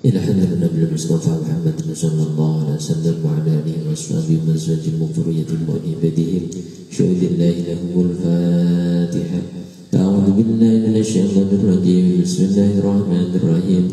إلى حضرة النبي المصطفى محمد صلى الله عليه وسلم وعلى آله وأصحابه وأزواجه المغفورية المؤنبتهم شهد الله لهم الفاتحة. أعوذ بالله من الشيطان الرجيم. بسم الله الرحمن الرحيم.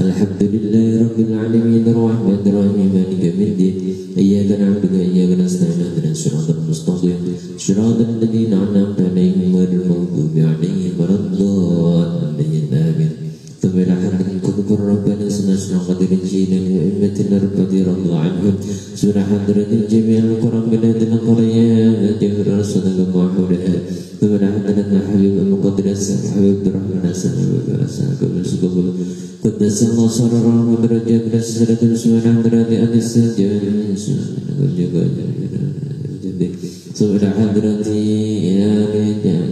الحمد لله رب العالمين الرحمن الرحيم مالك يوم الدين إياك نعبد وإياك نستعين اهدنا الصراط المستقيم صراط الذين أنعمت عليهم غير المغضوب عليهم ولا الضالين آمين. ثم إلى حضرتكم ربنا سنشرح قدر الجيل وأئمة الأربعة رضي الله عنهم سورة حضرة الجميع القرآن بلاد القرية جهر رسولنا وحولها. ثم إلى حضرتنا حبيب المقدس حبيب الرحمن السلام قدس الله سرره ودرجة برسالة رسول حضرة السجن ثم إلى حضرة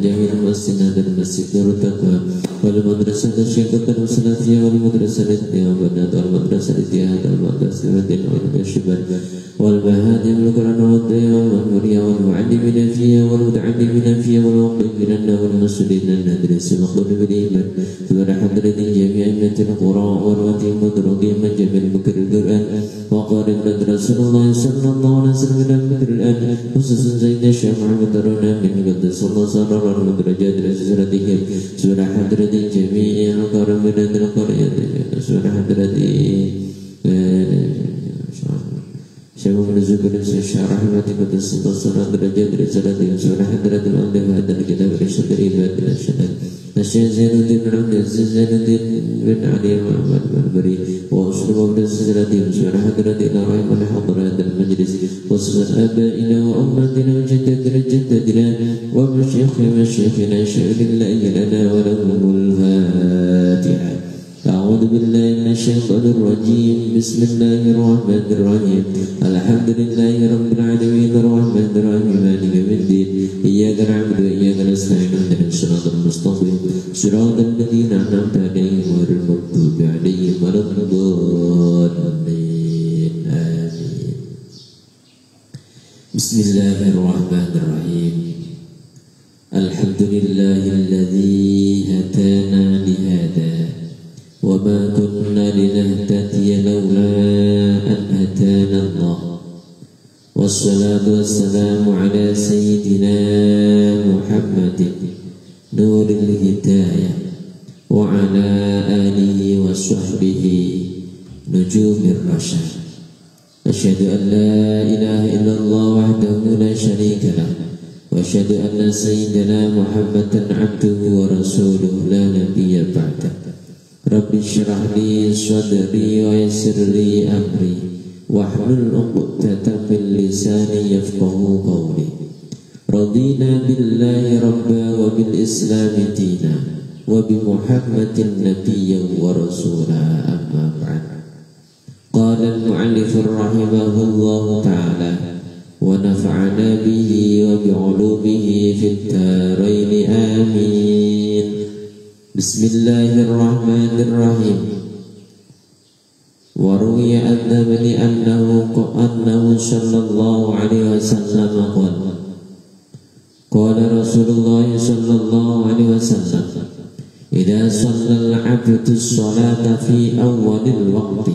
جميع المسجد المسجد والتقوى والمدرسة الشيخة الوسلاتية والمدرسة الاتيابات والمدرسة الاتياد والمدرسة الشباب والمهادم القرآن والضياء والمريا والمعلمين فيها والمتعلمين فيها والمقبلين والمسؤولين الندرس مخلوق بالإيمان. ثم حضرة جميع أئمة القرى والواتي مدرقين من جميع المكر القرآن وقارئ رسول الله صلى الله عليه وسلم من المكر الآن خصوصا سيدنا الشيخ محمد رونا من قدس الله سرر المدرجات رسالتهم. ثم حضرة جميع القرى من القرية ثم حضرة شباب الزبر الشعر رحمة قدس الله سرر درجات رسالتهم. ثم حضرة الأمر هذا الكتاب رشد العباد الشدد الشيخ زين الدين بن عبد العزيز زين الدين بن علي المنبري وأسلم بسلسلتهم. سبحان حضرة إلى رحمة حضر هذا المجلس وصلت آبائنا وأمتنا وجدتنا ومشيخنا شهد الله لنا ولهم الفاتحة. أعوذ بالله من الشيطان الرجيم. بسم الله الرحمن الرحيم. الحمد لله رب العالمين الرحمن الرحيم مالك يوم الدين إياك نعبد وإياك نستعين اهدنا الصراط المستقيم صراط الذين أنعمت عليهم غير المغضوب عليهم ولا الضالين آمين. بسم الله الرحمن الرحيم. الحمد لله الذي هدانا لهذا وما كنا لنهتدي لولا أن هدانا الله والصلاة والسلام على سيدنا محمد نور الهداية وعلى آله وصحبه نجوم الرشاد. أشهد أن لا إله إلا الله وحده لا شريك له وأشهد أن سيدنا محمدا عبده ورسوله لا نبي بعده. رب اشرح لي صدري ويسر لي أمري واحلل عقدة من لساني يفقهوا قولي. رضينا بالله ربا وبالإسلام دينا وبمحمد نبيا ورسولا. أما بعد. قال المؤلف رحمه الله تعالى ونفعنا به وبعلومه في الدارين آمين. بسم الله الرحمن الرحيم. وروي أنه صلى الله عليه وسلم قال رسول الله صلى الله عليه وسلم إذا صلى العبد الصلاة في أول الوقت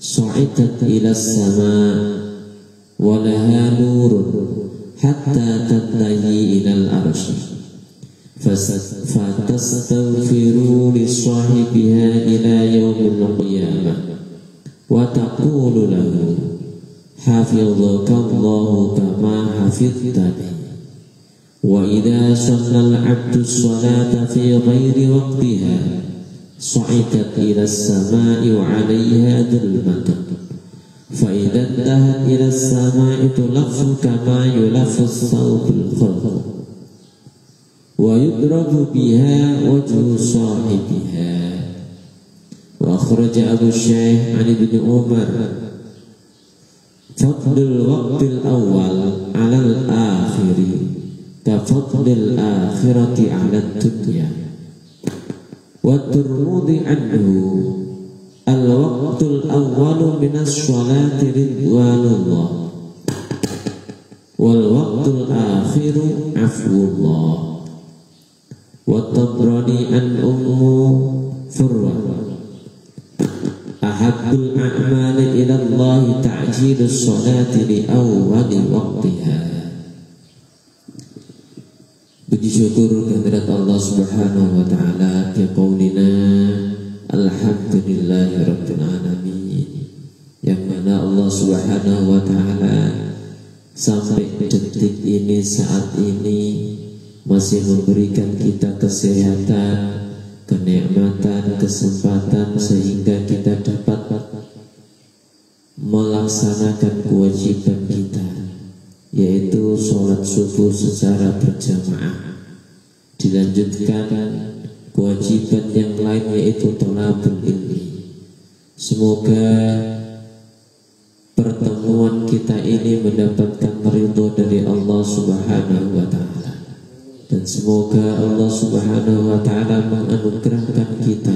صعدت إلى السماء ولها نور حتى تنتهي إلى العرش فتستغفروا لصاحبها إلى يوم القيامة وتقول له حفظك الله كما حفظتني. وإذا صلى العبد الصلاة في غير وقتها صعدت إلى السماء وعليها ظلمة فإذا انتهت إلى السماء تلف كما يلف الثوب الخلق ويضرب بها وجه صاحبها. وأخرج أبو الشيخ عن ابن عمر فضل الوقت الأول على الآخر كفضل الآخرة على الدنيا. والترمذي عنه الوقت الأول من الصلاة رضوان الله والوقت الآخر عفو الله. والطبراني عن أم فروة ahabbul a'mali ila Allah ta'jilus sholati li awwali waqtiha. Puji syukur kehadirat Allah Subhanahu wa taala fi qaulina alhamdulillahi rabbil alamin, yang mana Allah Subhanahu wa taala sampai detik ini, saat ini masih memberikan kita kesehatan, kenikmatan, kesempatan sehingga kita dapat melaksanakan kewajiban kita, yaitu sholat subuh secara berjamaah. Dilanjutkan kewajiban yang lain, yaitu thalabul ilmi. Semoga pertemuan kita ini mendapatkan ridho dari Allah Subhanahu wa taala, dan semoga Allah Subhanahu wa taala menganugerahkan kita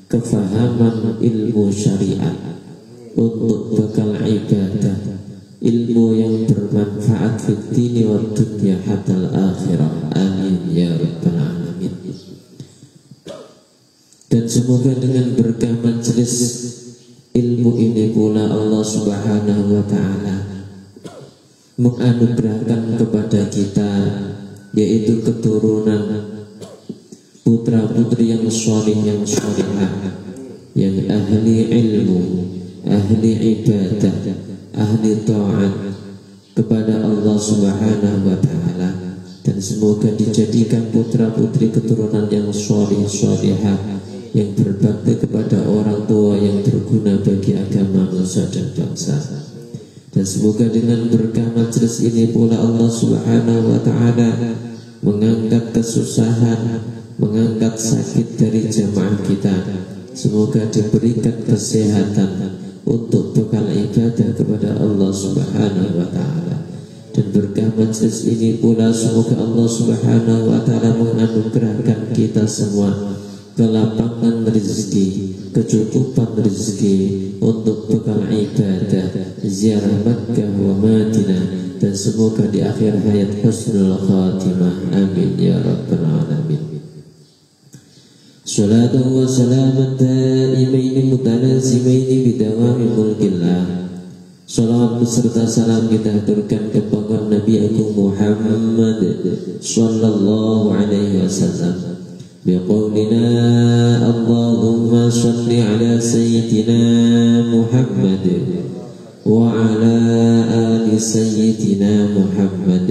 kefahaman ilmu syariat untuk bekal ibadah, ilmu yang bermanfaat fi dini wa dunya hatta akhirah. Amin ya rabbal alamin. Dan semoga dengan berkah majelis ilmu ini pula Allah Subhanahu wa taala menganugerahkan kepada kita, yaitu keturunan putra putri yang sholih, yang sholihah, yang ahli ilmu, ahli ibadah, ahli ta'at kepada Allah Subhanahu wa ta'ala. Dan semoga dijadikan putra putri keturunan yang sholih sholihah, yang berbakti kepada orang tua, yang berguna bagi agama, nusa dan bangsa. Dan semoga dengan berkah majelis ini pula Allah Subhanahu wa ta'ala mengangkat kesusahan, mengangkat sakit dari jamaah kita. Semoga diberikan kesehatan untuk bekal ibadah kepada Allah Subhanahu wa ta'ala. Dan berkah majelis ini pula semoga Allah Subhanahu wa ta'ala menganugerahkan kita semua kelapangan rezeki, kecukupan rezeki untuk bekal ibadah, ziarah Makkah wa Madinah, dan semoga di akhir hayat husnul khatimah. Amin ya rabbal alamin. Salatu wa salaman daimaini mutalazimaini bidawami mulkillah. Salawat beserta salam kita haturkan kepada Nabi Agung Muhammad sallallahu alaihi wasallam. Biqaulina Allahumma salli ala sayyidina Muhammad wa ala ali sayyidina Muhammad.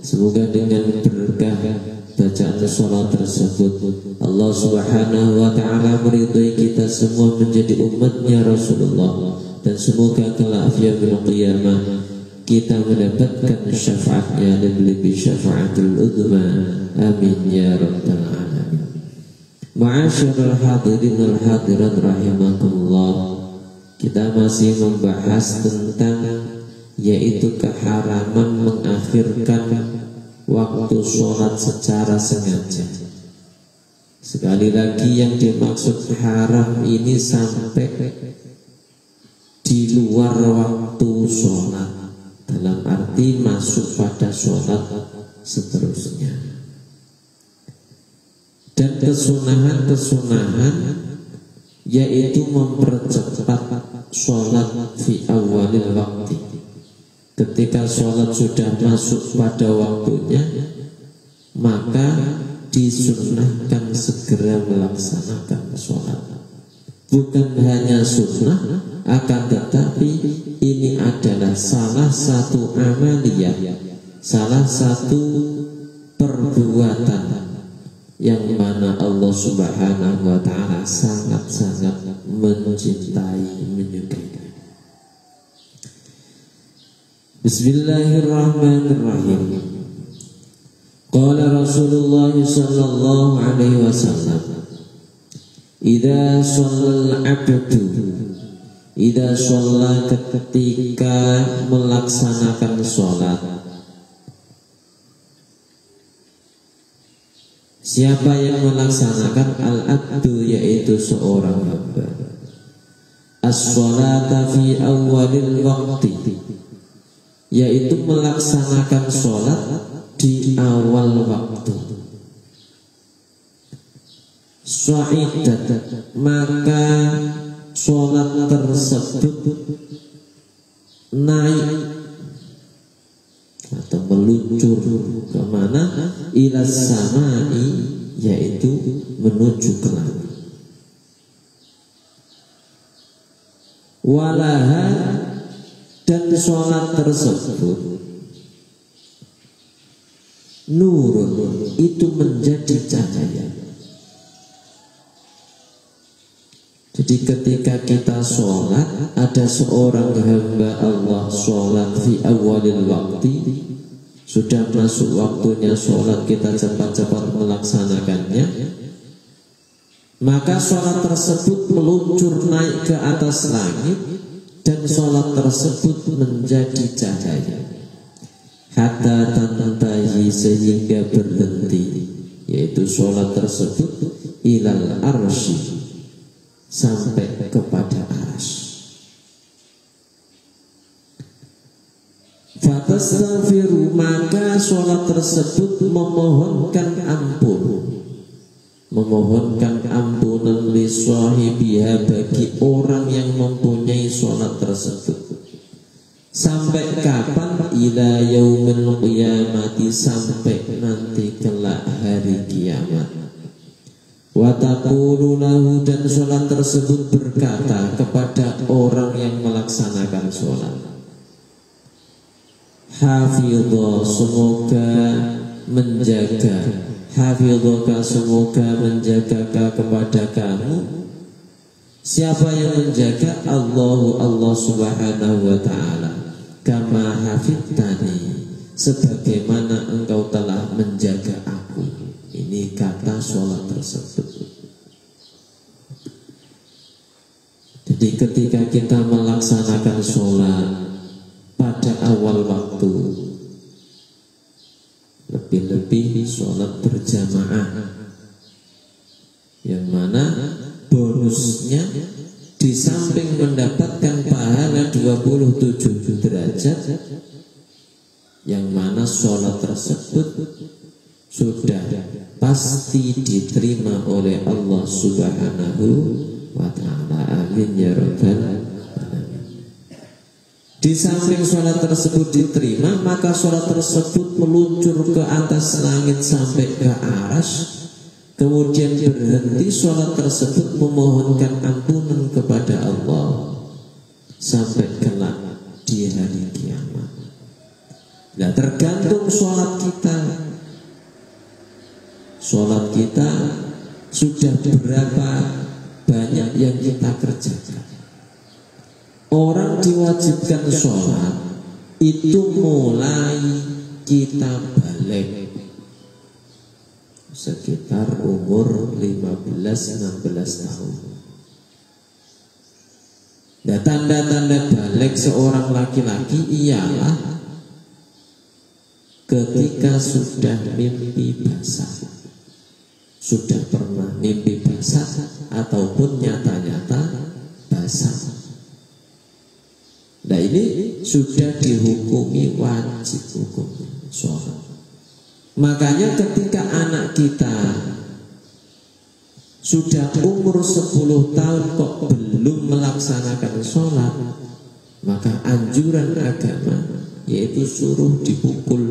Semoga dengan berkah bacaan salat tersebut Allah Subhanahu wa ta'ala meridhai kita semua menjadi umatnya Rasulullah, dan semoga kelak yaumil qiyamah kita mendapatkan syafaatnya dan lebih syafaatul uzma. Amin ya rabbal alamin. Ma'asyiral hadirin wal hadirat rahimakumullah, kita masih membahas tentang yaitu keharaman mengakhirkan waktu sholat secara sengaja. Sekali lagi, yang dimaksud haram ini sampai di luar waktu sholat, dalam arti masuk pada sholat seterusnya. Dan kesunahan-kesunahan yaitu mempercepat sholat fi awalil waktu. Ketika sholat sudah masuk pada waktunya, maka disunnahkan segera melaksanakan sholat. Bukan hanya sunnah, akan tetapi ini adalah salah satu amaliyah, salah satu perbuatan yang mana Allah Subhanahu wa ta'ala sangat-sangat mencintai, menyukai. Bismillahirrahmanirrahim. Qala Rasulullah sallallahu alaihi wasallam, idza shallal abdu, idza shalla, ketika melaksanakan sholat. Siapa yang melaksanakan al-abdu, yaitu seorang hamba, as-sholata fi awalil waqti, yaitu melaksanakan sholat di awal waktu. Sya'idat, maka sholat tersebut naik atau meluncur kemana? Ilas samai, yaitu menuju ke langit. Walaha, dan sholat tersebut nurun, itu menjadi cahaya. Jadi ketika kita sholat, ada seorang hamba Allah sholat fi awalil waktu, sudah masuk waktunya sholat, kita cepat-cepat melaksanakannya, maka sholat tersebut meluncur naik ke atas langit, dan sholat tersebut menjadi cahaya hatta tantahi, sehingga berhenti, yaitu sholat tersebut ilal arsy, sampai kepada arsy. Fatastaghfiru, maka sholat tersebut memohonkan ampun, memohonkan ampunan li sahibiha, bagi orang yang mempunyai sholat tersebut. Sampai kapan? Ila yaumil qiyamati, sampai nanti kelak hari kiamat. Wa taqulu lahu, dan sholat tersebut berkata kepada orang yang melaksanakan sholat, hafidhah, semoga menjaga, hafidhaka, semoga menjaga kepada kamu. Siapa yang menjaga? Allah subhanahu wa ta'ala. Kama hafidtani, sebagaimana engkau telah menjaga aku. Ini kata sholat tersebut. Jadi ketika kita melaksanakan sholat pada awal waktu, lebih-lebih sholat berjamaah, yang mana bonusnya di samping mendapatkan pahala 27 derajat, yang mana sholat tersebut sudah pasti diterima oleh Allah subhanahu wa ta'ala. Amin ya rabbal alamin. Di samping sholat tersebut diterima, maka sholat tersebut meluncur ke atas langit sampai ke arsy. Kemudian berhenti sholat tersebut memohonkan ampunan kepada Allah sampai kelak di hari kiamat. Nah, tergantung sholat kita. Sholat kita sudah berapa banyak yang kita kerjakan. Orang diwajibkan sholat itu mulai kita balik sekitar umur 15-16 tahun. Nah, tanda-tanda balik seorang laki-laki ialah ketika sudah mimpi basah, sudah pernah mimpi basah ataupun nyata-nyata basah. Nah, ini sudah dihukumi wajib hukum sholat. Makanya ketika anak kita sudah umur 10 tahun kok belum melaksanakan sholat, maka anjuran agama yaitu suruh dipukul.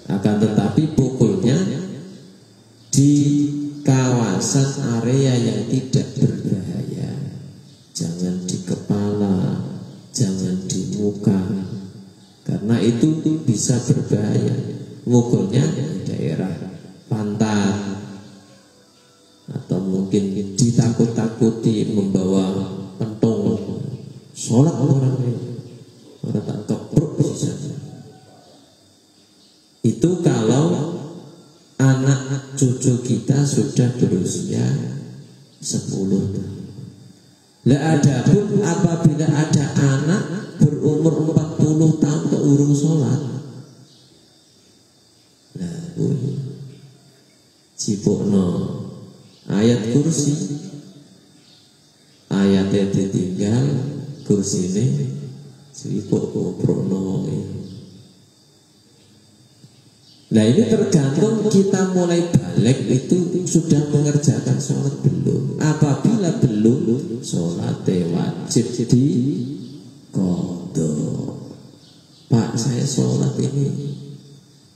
Akan tetapi pukulnya di kawasan area yang tidak berbahaya. Jangan di kepala, jangan di muka, karena itu bisa berbahaya. Mukulnya di daerah pantat, atau mungkin ditakut-takuti membawa pentung sholat orang tak kepruk bisa. Itu kalau anak cucu kita sudah berusia 10 tahun. Lah adapun apabila ada anak berumur 40 tahun kok urung sholat, nah cipokno ayat kursi, ayatnya ditinggal, kursi ini cipok koprono. Nah ini tergantung kita mulai balik itu sudah mengerjakan sholat belum. Apabila belum, sholat wajib di qadha. Pak, saya sholat ini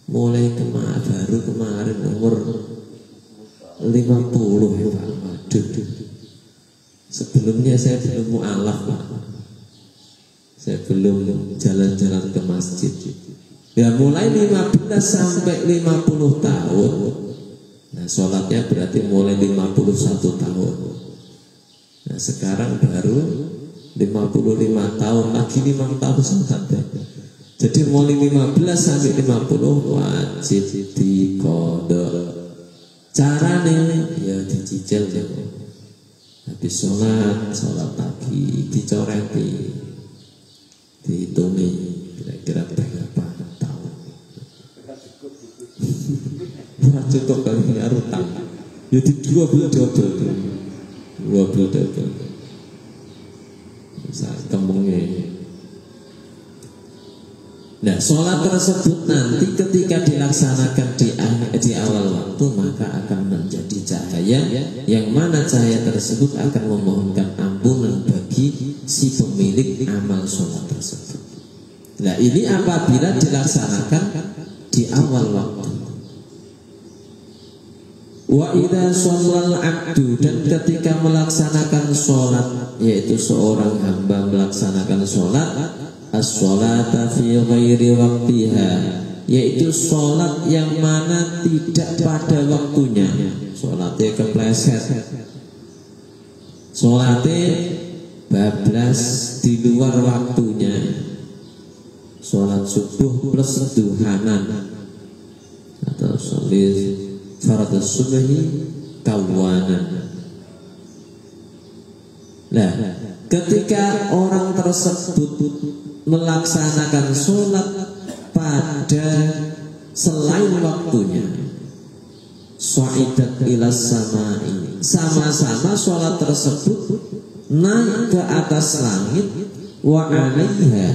mulai baru kemarin umur 50 ya Pak. Waduh, sebelumnya saya belum mu'alaf Pak. Saya belum jalan-jalan ke masjid. Ya mulai 15 sampai 50 tahun. Nah sholatnya berarti mulai 51 tahun. Nah sekarang baru 55 tahun, lagi 5 tahun sholatnya. Jadi mulai 15 sampai 50 wajib di qadha. Caranya ya dicicil ya. Habis sholat lagi dicoreti, dihitungi kira-kira berapa tahun. Ora cukup kan utang. Ya di dua double. Bisa kemungnya. Nah, sholat tersebut nanti ketika dilaksanakan di awal waktu maka akan menjadi cahaya yang mana cahaya tersebut akan memohonkan ampunan bagi si pemilik amal sholat tersebut. Nah, ini apabila dilaksanakan di awal waktu. Wa idza shallal abdu, dan ketika melaksanakan sholat, yaitu seorang hamba melaksanakan sholat as-sholata fi ghairi waqtiha, yaitu sholat yang mana tidak pada waktunya. Sholatnya kepleset, sholatnya bablas di luar waktunya. Sholat subuh plus duhanan atau sholat fardhu subhi kawanan. Nah, ketika orang tersebut melaksanakan sholat pada selain waktunya, swa'idat ilas sama'i, sama-sama sholat tersebut naik ke atas langit, wa 'alaiha,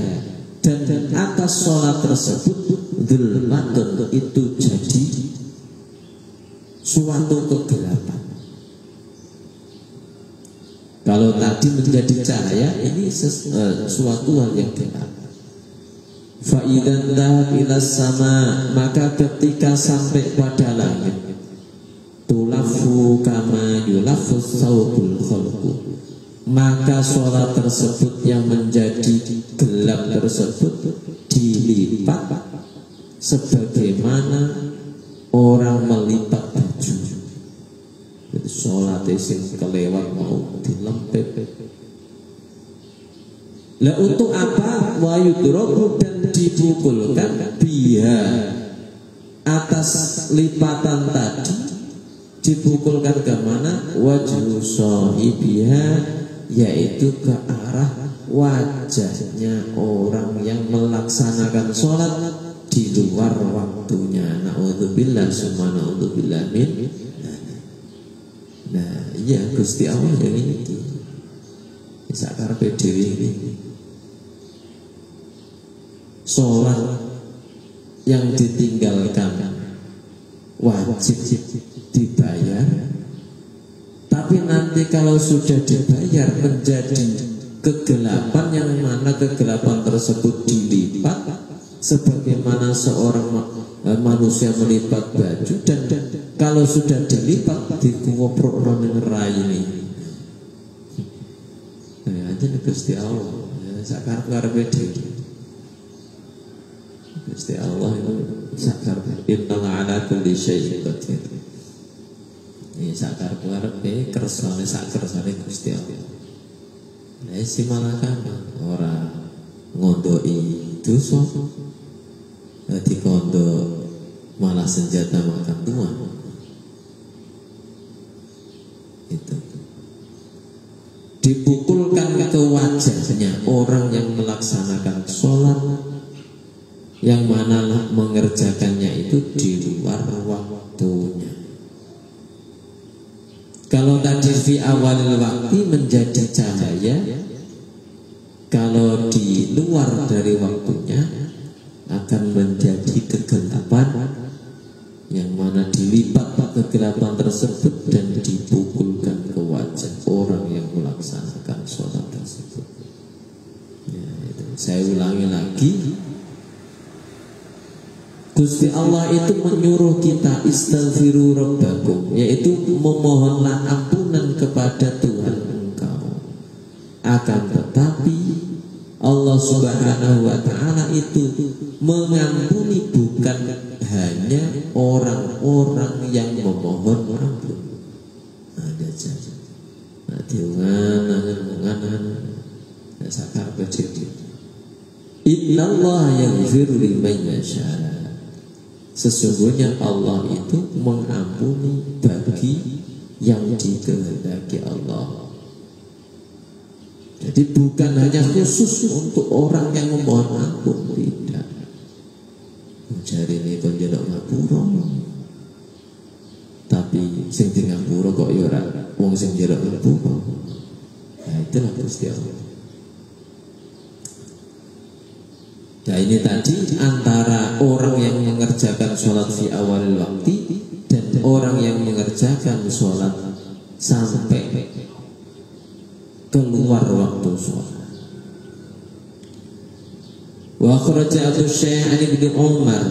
dan atas sholat tersebut dzulmatun, itu jadi suatu kegelapan. Kalau tadi menjadi cahaya, ini suatu hal yang gelap. Fa'idan dhahab ilas sama, maka ketika sampai pada langit, tulafu kama yulafu thawbul khalqu, maka sholat tersebut yang menjadi gelap tersebut dilipat sebagaimana orang melipat baju. Jadi sholat sing kelewat mau dilempet. Lah untuk apa? Wa yudrobu, dan dipukulkan biha, atas lipatan tadi dipukulkan ke mana? Wajhu sahibiha, yaitu ke arah wajahnya orang yang melaksanakan sholat di luar waktunya. Na'udzubillah summa na'udzubillah min. Nah, iya Gusti Allah yang ini bisa karpe dewi ini. Sholat yang ditinggalkan wajib dibayar, tapi nanti kalau sudah dibayar menjadi kegelapan, yang mana kegelapan tersebut dilipat sebagaimana seorang manusia melipat baju, dan kalau sudah dilipat dikuoprok ning rai ini. Nah, aja Gusti Allah, sakar karepe dhewe. Gusti Allah itu sakar, inna ala kulli syai'in qadir. Ini sakar karepe kersane sak kersane Gusti Allah. Nah, si malakama ora ngondoki dosa, dikondo malah senjata makan tuan. Itu dipukulkan ke wajahnya orang yang melaksanakan sholat, yang mana mengerjakannya itu di luar waktunya. Kalau tadi fi awalil waktu menjadi cahaya, kalau di luar dari waktunya akan menjadi kegelapan yang mana dilipat kegelapan tersebut dan dipukulkan ke wajah orang yang melaksanakan sholat tersebut. Ya, itu. Saya ulangi lagi, Gusti Allah itu menyuruh kita istaghfiru rabbakum, yaitu memohonlah ampunan kepada Tuhan engkau. Akan tetapi Allah Subhanahu wa Ta'ala itu mengampuni bukan hanya orang-orang yang memohon ampun. Ada saja. Nah, diungan-ungan sakar kecil. Innallaha yaghfiru liman yasha. Sesungguhnya Allah itu mengampuni bagi yang dikehendaki Allah. Jadi bukan hanya khusus untuk orang yang memohon ampun, tidak. Mencari ini kon njaluk ngapura. Tapi sing di ngapura kok ya ora wong sing njaluk ngapura. Nah, itulah Gusti Allah. Nah, ini tadi antara orang yang mengerjakan sholat fi awalil waktu dan orang yang mengerjakan sholat sampai keluar waktu sholat. Wa akhrajatu Syekh Ali bin Umar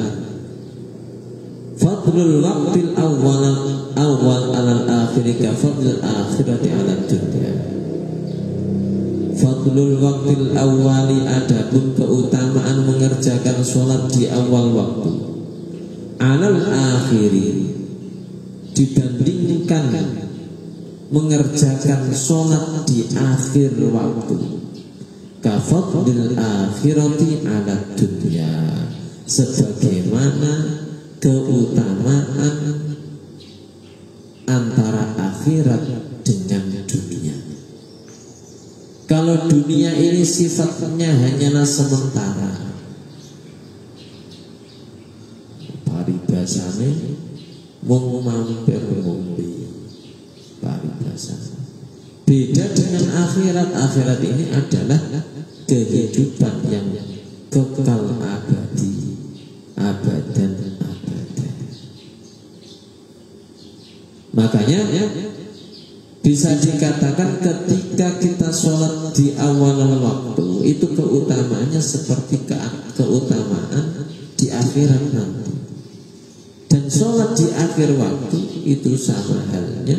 fadlul waqtil awal alal akhir ka fadlul akhirati ala dunya. Fadlul waqtil awali, adapun keutamaan mengerjakan sholat di awal waktu, alal akhiri dibandingkan mengerjakan sholat di akhir waktu, kafadlil akhirati ala dunya, sebagaimana keutamaan antara akhirat dengan dunia. Kalau dunia ini sifatnya hanyalah sementara, paribasane mung mampir ngombe, paribasane. Beda dengan akhirat. Akhirat ini adalah kehidupan yang kekal abadi, abadan abadan. Makanya bisa dikatakan ketika kita sholat di awal waktu itu keutamaannya seperti keutamaan di akhirat nanti. Dan sholat di akhir waktu itu sama halnya,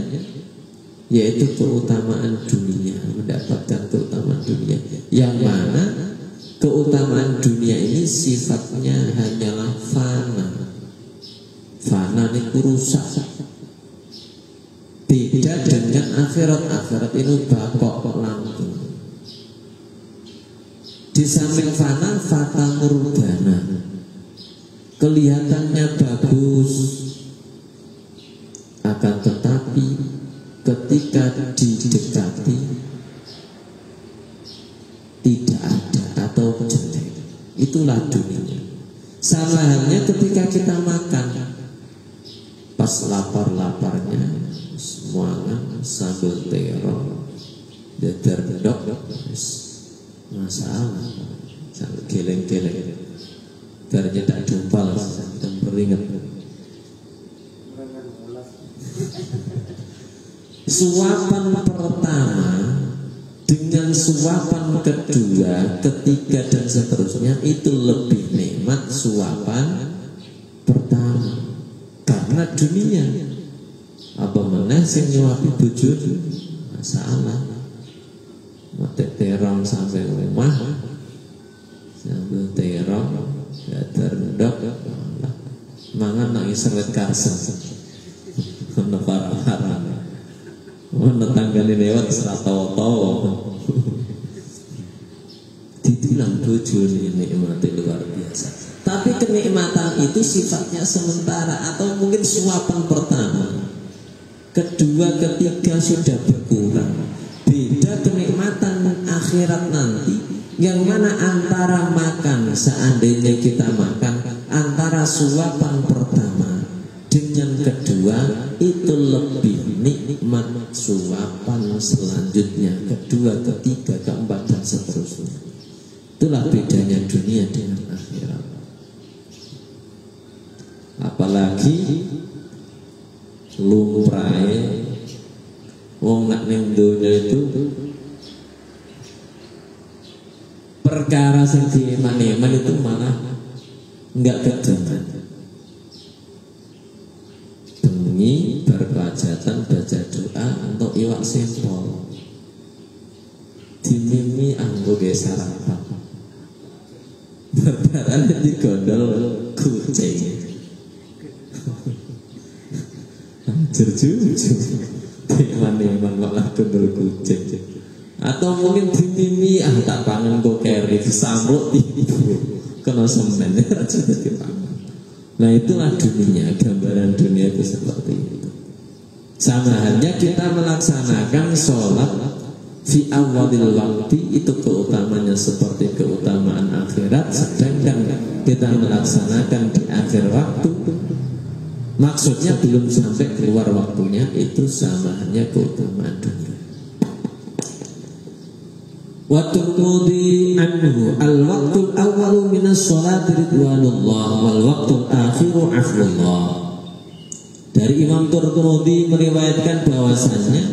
yaitu keutamaan dunia, mendapatkan keutamaan dunia, yang mana keutamaan dunia ini sifatnya hanyalah fana. Fana ini rusak. Beda dengan akhirat. Akhirat ini bakok langsung. Di samping fana, fata murdana, kelihatannya bagus, akan tetapi ketika didekati tidak ada atau jelek. Itulah dunia. Sama halnya ketika kita makan, pas lapar-laparnya semuanya sambil terong dadar bedok masalah sambil geleng-geleng darahnya tak jumpal dan beringat. Suapan pertama dengan suapan kedua, ketiga dan seterusnya itu lebih nikmat suapan pertama karena dunia. Apa meneh sing nyuapi bojo masalah. Mate terong sampai rumah, sambil terong dadar ndok mangan nangis seret karsen. Ono parah-parah. Ono tanggane lewat seratawa-tawa. Ditilang bojo ini nikmat luar biasa. Tapi kenikmatan itu sifatnya sementara atau mungkin suapan pertama. Kedua, ketiga sudah berkurang. Beda kenikmatan akhirat nanti, yang mana antara makan, seandainya kita makan, antara suapan pertama dengan kedua itu lebih nikmat suapan selanjutnya, kedua, ketiga, keempat dan seterusnya. Itulah bedanya dunia dengan akhirat. Apalagi lumrahe wong nak ning donya itu perkara sing diiman-iman itu malah enggak kedengaran. Bengi berkelajatan baca doa untuk iwak sempol. Dimimi anggo ge sarapan. Barbaran digondol kucing. Jujur iman-iman malah gondol kucing. Atau mungkin dimimi tak pangan kok keri disambut tiba kena semen aja dipangan. Nah itulah dunia, gambaran dunia itu seperti itu. Sama halnya kita melaksanakan sholat fi awalil waktu itu keutamanya seperti keutamaan akhirat, sedangkan kita melaksanakan di akhir waktu maksudnya belum sampai keluar waktunya, itu sama halnya keutamaan dunia. Waturmudi anhu al-waqtul awwalu minas sholati ridwanullah wal waqtul akhiru afwullah. Dari Imam Turmudi meriwayatkan bahwasannya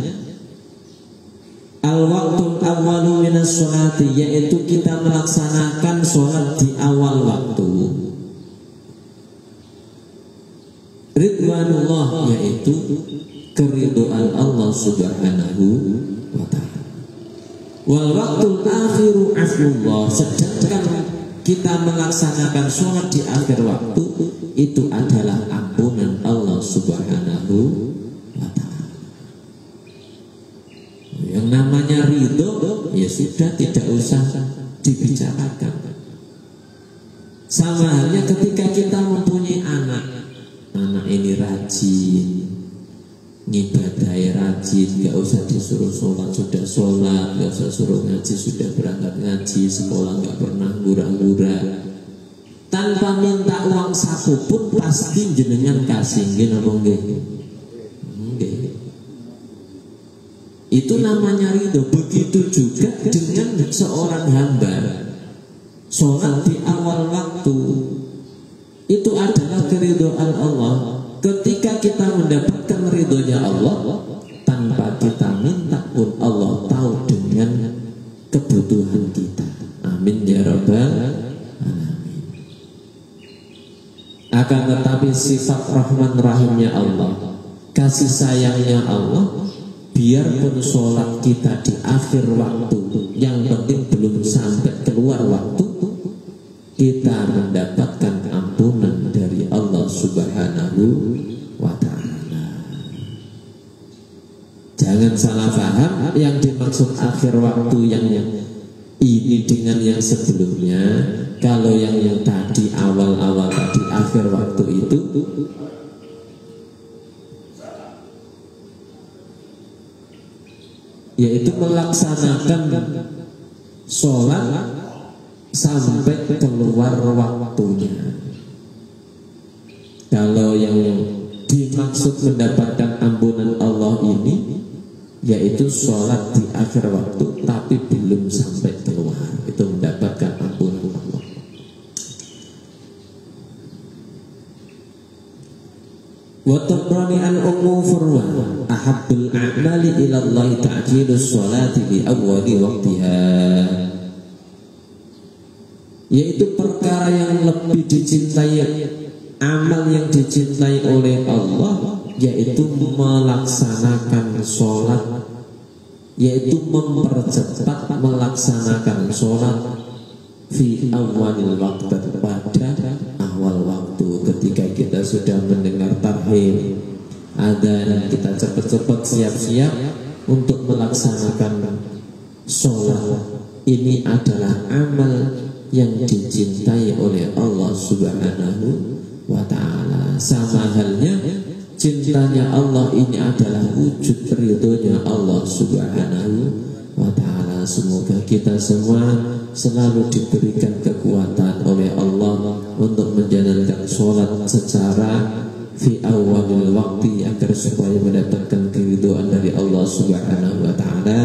al-waqtul awwalu minas sholati, yaitu kita melaksanakan sholat di awal waktu, ridwanullah yaitu keridhaan Allah subhanahu wa ta'ala, wal waqtul akhiru afwullah, sedangkan kita melaksanakan sholat di akhir waktu itu adalah ampunan Allah subhanahu wa ta'ala. Yang namanya ridho ya sudah tidak usah dibicarakan. Sama halnya ketika kita mempunyai anak ini rajin, ngibadahi rajin, gak usah disuruh sholat sudah sholat, gak usah suruh ngaji sudah berangkat ngaji, sekolah gak pernah gura-gura, tanpa minta uang saku pun pasti jenengan kasih, gini apa enggak? Itu namanya ridho. Begitu juga dengan seorang hamba, sholat di awal waktu itu adalah keridhaan Allah. Ketika kita mendapatkan ridhonya Allah, tanpa kita minta pun Allah tahu dengan kebutuhan kita. Amin ya rabbal alamin. Akan tetapi sifat rahman rahimnya Allah, kasih sayangnya Allah, biarpun sholat kita di akhir waktu, yang penting belum sampai keluar waktu, kita mendapatkan ampunan dari Allah subhanahu wa ta'ala. Jangan salah paham, yang dimaksud akhir waktu yang ini dengan yang sebelumnya. Kalau yang tadi awal-awal tadi akhir waktu itu yaitu melaksanakan sholat sampai keluar waktunya. Kalau yang dimaksud mendapatkan ampunan Allah ini yaitu sholat di akhir waktu tapi belum sampai keluar, itu mendapatkan ampunan Allah. Wa tabrani an ummu furwa ahabbul a'mali ila Allah ta'jilus sholati li awwali waqtiha, yaitu perkara yang lebih dicintai, amal yang dicintai oleh Allah, yaitu melaksanakan sholat, yaitu mempercepat melaksanakan sholat fi awalil waktu, pada awal waktu. Ketika kita sudah mendengar tarhim adzan, kita cepat-cepat siap-siap untuk melaksanakan sholat. Ini adalah amal yang dicintai oleh Allah subhanahu wa ta'ala. Sama halnya cintanya Allah ini adalah wujud ridhonya Allah subhanahu wa ta'ala. Semoga kita semua selalu diberikan kekuatan oleh Allah untuk menjalankan sholat secara fi awalil waktu, agar supaya mendapatkan keridhaan dari Allah subhanahu wa ta'ala.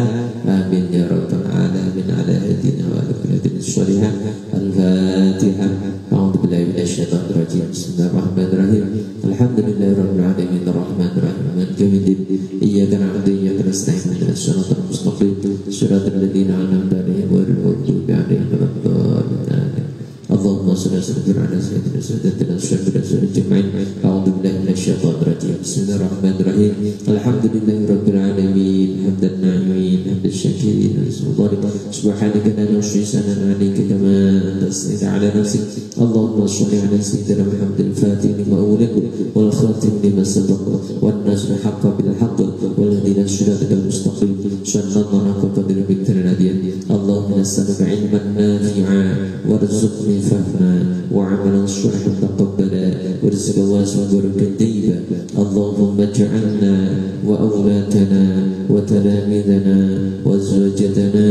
Amin ya rabbal alamin. Ala hadina wa ala kullatin sholihah. Al-Fatihah. A'udzu billahi minasyaitonir rajim. Bismillahirrahmanirrahim. ihdinas siratal mustaqim siratal ladzina an'amta 'alaihim ghairil maghdubi 'alaihim waladdallin. اللهم صل وسلم على سيدنا سادتنا الشهداء اجمعين. اعوذ بالله من الشيطان الرجيم. بسم الله الرحمن الرحيم. الحمد لله رب العالمين حمد الناعمين حمد الشاكرين سبحانك لا نحصي ثناء عليك كما انت اثنيت على نفسك. اللهم صل على سيدنا محمد الفاتح لما اولد والخاتم لما سبق والناصر الحق بالحق والهدي الى صراطك المستقيم صلى الله على قدر بكتر الهدي. اللهم نسالك علما نافعا وارزقني فهما وعملا صالحا تقبلا ورزقا واسعا وبركة طيبة. اللهم اجعلنا وأولادنا وتلاميذنا وزوجتنا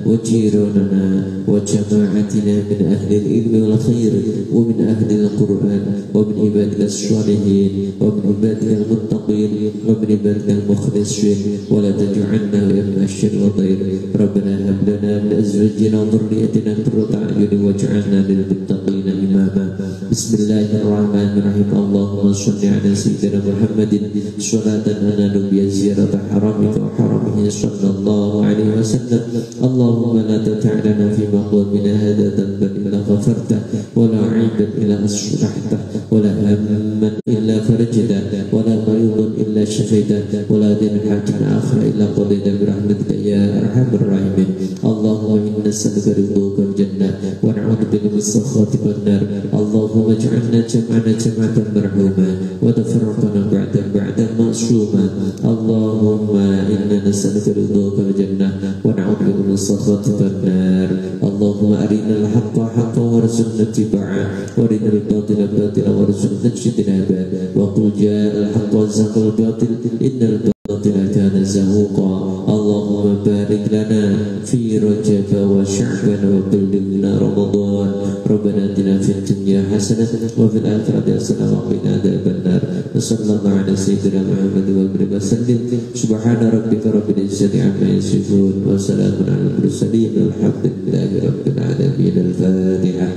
وجيراننا وجماعتنا من أهل العلم والخير ومن أهل القرآن ومن عبادك الصالحين ومن عبادك المتقين ومن عبادك المخلصين ولا تجعلنا من الشر والضير. ربنا هب لنا من أزواجنا وذريتنا قرة أعين واجعلنا للمتقين إماما. بسم الله الرحمن الرحيم. اللهم صل على سيدنا محمد صلاة ننال بها زيارة حرمك وحرمه صلى الله عليه وسلم. اللهم لا تدع لنا في مقامنا هذا ذنبا إلا غفرته ولا عيبا إلا أصلحته ولا هما إلا فرجته ولا مريضا إلا شفيته ولا دين حاجة آخر إلا قضيته برحمتك يا أرحم الراحمين. اللهم إنا نسألك رضاك الجنة ونعوذ بك من سخطك النار. اللهم اجعلنا جمعنا جمعة مرحوما وتفرقنا بعدا معصوما. اللهم إنا نسألك رضاك الجنة ونعوذ بك من سخطك النار. اللهم أرنا الحق حقا وارزقنا اتباعه وارنا الباطل باطلا وارزقنا اجتنابه. وقل جاء الحق وزهق الباطل إن الباطل كان زهوقا. اللهم بارك لنا في رجب وشعبان وبلغنا رمضان. ربنا آتنا في الدنيا حسنة وفي الآخرة حسنة وقنا عذاب النار. وصلى الله على سيدنا محمد وسلم. سبحان ربك رب العزة عما يصفون وسلام على المرسلين والحمد لله رب العالمين. الفاتحة.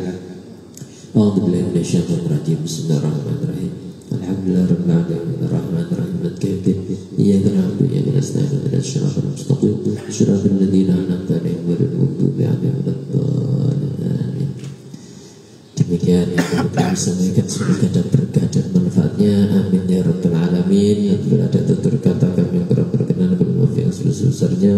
أعوذ بالله من الشيطان الرجيم. بسم الله الرحمن الرحيم. الحمدلله رب العالمين الرحمن الرحيم مالك يوم الدين إياك نعبد وإياك نستعين اهدنا الصراط المستقيم صراط الذين أنعمت عليهم غير المغضوب عليهم ولا الضالين. Demikian yang kami sampaikan semoga ada berkah dan manfaatnya. Amin ya rabbal alamin. Bila ada tutur kata kami yang kurang berkenan, kami maaf yang sebesar-besarnya.